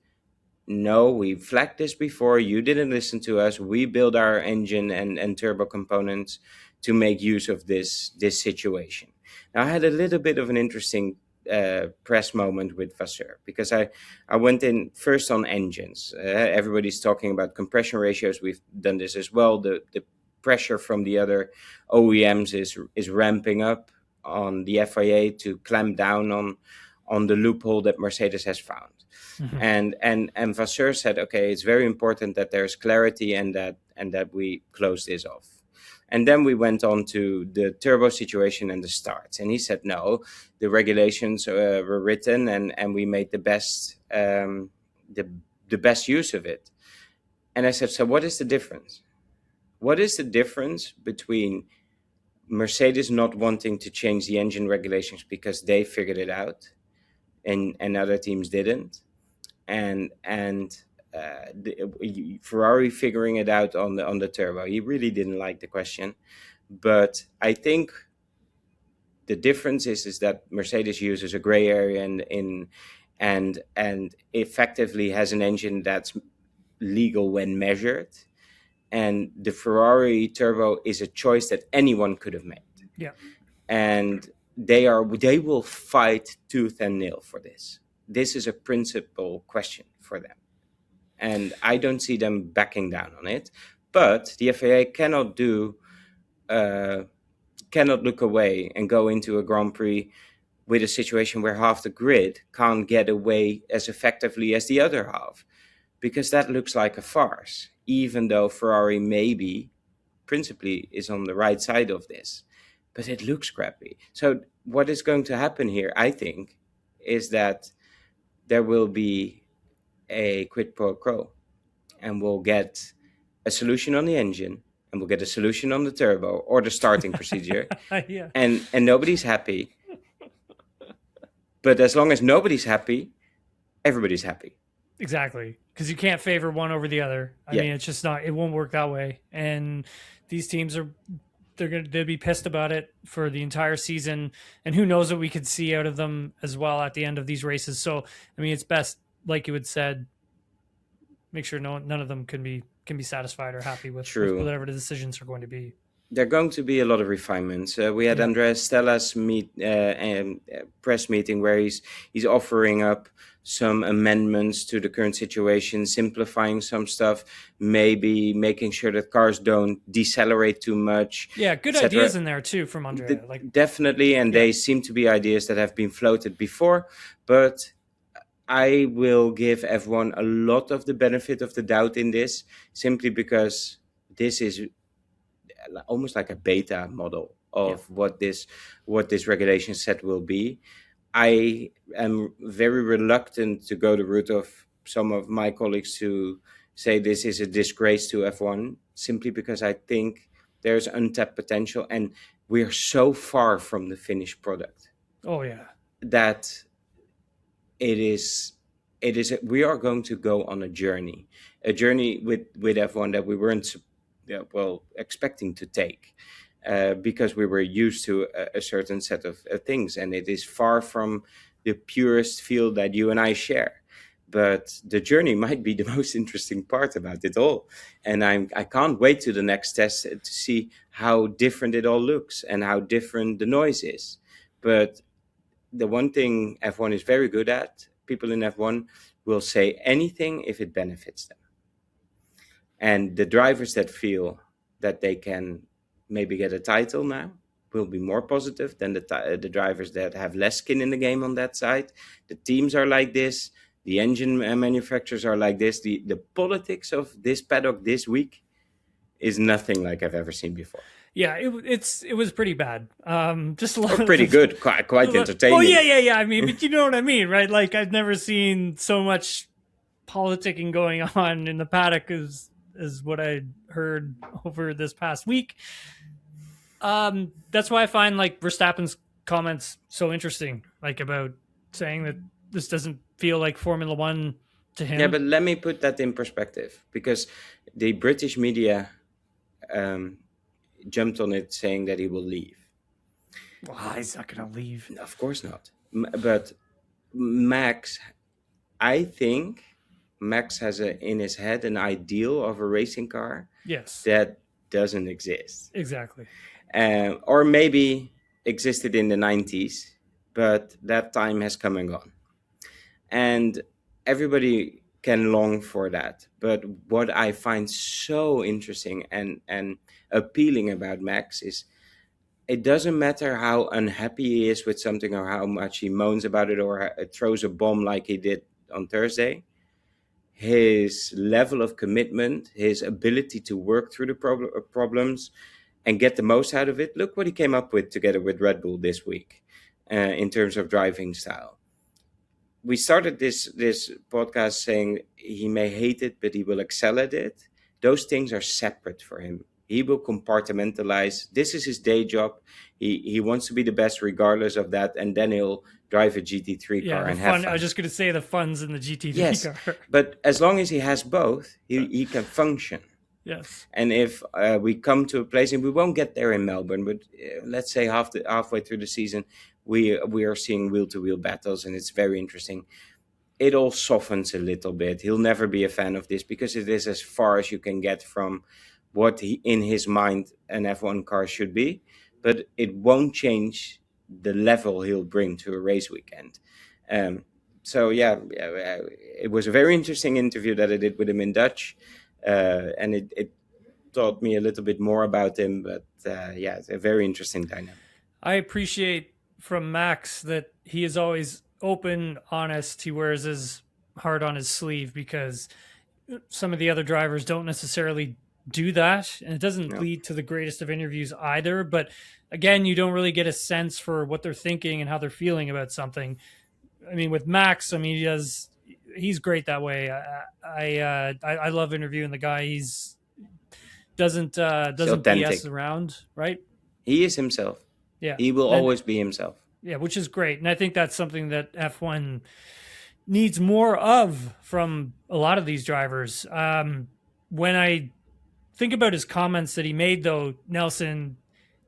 [SPEAKER 2] no, we flagged this before, you didn't listen to us, we build our engine and turbo components to make use of this situation. Now, I had a little bit of an interesting press moment with Vasseur, because I went in first on engines. Everybody's talking about compression ratios. We've done this as well. The pressure from the other OEMs is ramping up on the FIA to clamp down on the loophole that Mercedes has found. Mm-hmm. And Vasseur said, okay, it's very important that there's clarity and that we close this off. And then we went on to the turbo situation and the starts. And he said, no, the regulations were written and we made the best use of it. And I said, so what is the difference? What is the difference between Mercedes not wanting to change the engine regulations because they figured it out and other teams didn't, and Ferrari figuring it out on the turbo? He really didn't like the question, But I think the difference is that Mercedes uses a gray area and effectively has an engine that's legal when measured, and the Ferrari turbo is a choice that anyone could have made.
[SPEAKER 1] Yeah.
[SPEAKER 2] And they will fight tooth and nail for this. This is a principal question for them, and I don't see them backing down on it. But the FIA cannot look away and go into a Grand Prix with a situation where half the grid can't get away as effectively as the other half, because that looks like a farce, even though Ferrari maybe principally is on the right side of this, but it looks crappy. So what is going to happen here, I think, is that there will be a quid pro quo, and we'll get a solution on the engine, and we'll get a solution on the turbo or the starting procedure,
[SPEAKER 1] Yeah.
[SPEAKER 2] and nobody's happy. But as long as nobody's happy, everybody's happy.
[SPEAKER 1] Exactly, because you can't favor one over the other. I mean, it's just not. It won't work that way. And these teams they'll be pissed about it for the entire season. And who knows what we could see out of them as well at the end of these races. So I mean, it's best, like you had said, make sure none of them can be satisfied or happy with whatever the decisions are going to be.
[SPEAKER 2] There are going to be a lot of refinements. We had Andrea Stella's press meeting where he's offering up some amendments to the current situation, simplifying some stuff, maybe making sure that cars don't decelerate too much.
[SPEAKER 1] Yeah, good ideas in there too from Andrea.
[SPEAKER 2] Definitely, and they seem to be ideas that have been floated before, but I will give F1 a lot of the benefit of the doubt in this, simply because this is almost like a beta model of what this regulation set will be. I am very reluctant to go the route of some of my colleagues to say this is a disgrace to F1, simply because I think there's untapped potential, and we're so far from the finished product.
[SPEAKER 1] Oh yeah.
[SPEAKER 2] That we are going to go on a journey with F1 that we weren't expecting to take, because we were used to a certain set of things, and it is far from the purest field that you and I share. But the journey might be the most interesting part about it all, and I can't wait to the next test to see how different it all looks and how different the noise is. But the one thing F1 is very good at, people in F1 will say anything if it benefits them. And the drivers that feel that they can maybe get a title now will be more positive than the drivers that have less skin in the game on that side. The teams are like this. The engine manufacturers are like this. The politics of this paddock this week is nothing like I've ever seen before.
[SPEAKER 1] Yeah, it was pretty bad. Just a lot
[SPEAKER 2] pretty good, quite entertaining.
[SPEAKER 1] Oh yeah. I mean, but you know what I mean, right? Like, I've never seen so much politicking going on in the paddock as what I heard over this past week. That's why I find like Verstappen's comments so interesting, like about saying that this doesn't feel like Formula One to him.
[SPEAKER 2] Yeah, but let me put that in perspective, because the British media jumped on it saying that he will leave.
[SPEAKER 1] Well, he's not going to leave.
[SPEAKER 2] Of course not. But Max, I think Max has in his head an ideal of a racing car.
[SPEAKER 1] Yes.
[SPEAKER 2] That doesn't exist.
[SPEAKER 1] Exactly.
[SPEAKER 2] Or maybe existed in the 90s, but that time has come and gone. And everybody can long for that. But what I find so interesting and appealing about Max is it doesn't matter how unhappy he is with something or how much he moans about it or throws a bomb like he did on Thursday. His level of commitment, his ability to work through the problems and get the most out of it. Look what he came up with together with Red Bull this week in terms of driving style. We started this podcast saying he may hate it, but he will excel at it. Those things are separate for him. He will compartmentalize. This is his day job. He wants to be the best regardless of that, and then he'll drive a GT3 car and have fun.
[SPEAKER 1] I was just going to say the fun's in the GT3 car.
[SPEAKER 2] But as long as he has both, he can function.
[SPEAKER 1] Yes.
[SPEAKER 2] And if we come to a place, and we won't get there in Melbourne, but let's say halfway through the season, we are seeing wheel to wheel battles, and it's very interesting. It all softens a little bit. He'll never be a fan of this because it is as far as you can get from what he, in his mind, an F1 car should be. But it won't change the level he'll bring to a race weekend. So it was a very interesting interview that I did with him in Dutch, and it taught me a little bit more about him. But it's a very interesting dynamic.
[SPEAKER 1] I appreciate from Max that he is always open, honest. He wears his heart on his sleeve, because some of the other drivers don't necessarily do that, and it doesn't lead to the greatest of interviews either. But again, you don't really get a sense for what they're thinking and how they're feeling about something. I mean, with Max, I mean, he's great that way. I love interviewing the guy. He's doesn't BS around, right?
[SPEAKER 2] He is himself.
[SPEAKER 1] Yeah,
[SPEAKER 2] he will always be himself.
[SPEAKER 1] Yeah, which is great. And I think that's something that F1 needs more of from a lot of these drivers. When I think about his comments that he made, though, Nelson,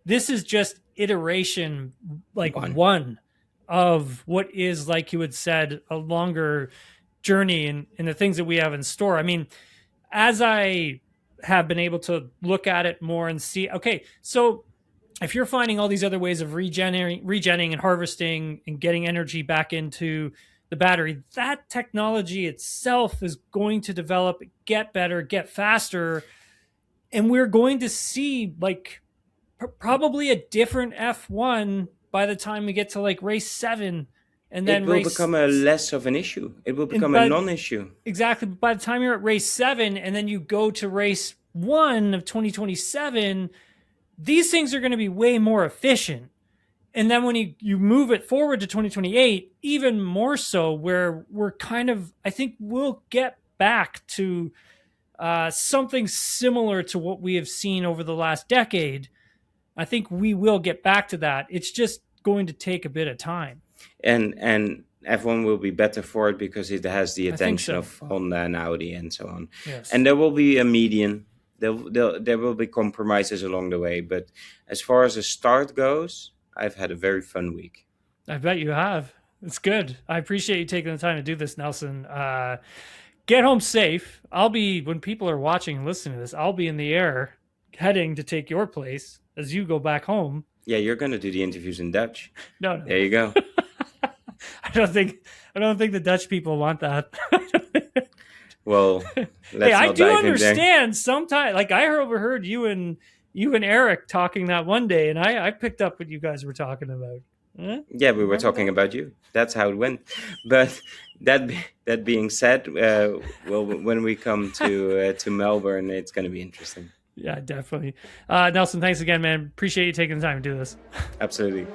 [SPEAKER 1] this is just iteration like one of what is, like you had said, a longer journey in the things that we have in store. I mean, as I have been able to look at it more and see, okay, so if you're finding all these other ways of regenning and harvesting and getting energy back into the battery, that technology itself is going to develop, get better, get faster. And we're going to see like probably a different F1 by the time we get to like race 7. And then
[SPEAKER 2] it will become a less of an issue. It will become a non-issue.
[SPEAKER 1] Exactly. But by the time you're at race 7 and then you go to race 1 of 2027, these things are going to be way more efficient. And then when you move it forward to 2028, even more so, where we're kind of, I think we'll get back to something similar to what we have seen over the last decade. I think we will get back to that. It's just going to take a bit of time.
[SPEAKER 2] And F1 will be better for it because it has the attention of Honda and Audi and so on.
[SPEAKER 1] Yes.
[SPEAKER 2] And there will be a median. There will be compromises along the way. But as far as the start goes, I've had a very fun week.
[SPEAKER 1] I bet you have. It's good. I appreciate you taking the time to do this, Nelson. Get home safe. When people are watching and listening to this, I'll be in the air heading to take your place as you go back home.
[SPEAKER 2] Yeah, you're going to do the interviews in Dutch.
[SPEAKER 1] No.
[SPEAKER 2] There you go.
[SPEAKER 1] I don't think the Dutch people want that.
[SPEAKER 2] Well,
[SPEAKER 1] hey, I do understand sometimes. Like I overheard you and Eric talking that one day, and I picked up what you guys were talking about.
[SPEAKER 2] Huh? Yeah, we were talking about you. That's how it went. But that being said, when we come to Melbourne, it's going to be interesting.
[SPEAKER 1] Yeah, definitely. Nelson, thanks again, man. Appreciate you taking the time to do this.
[SPEAKER 2] Absolutely.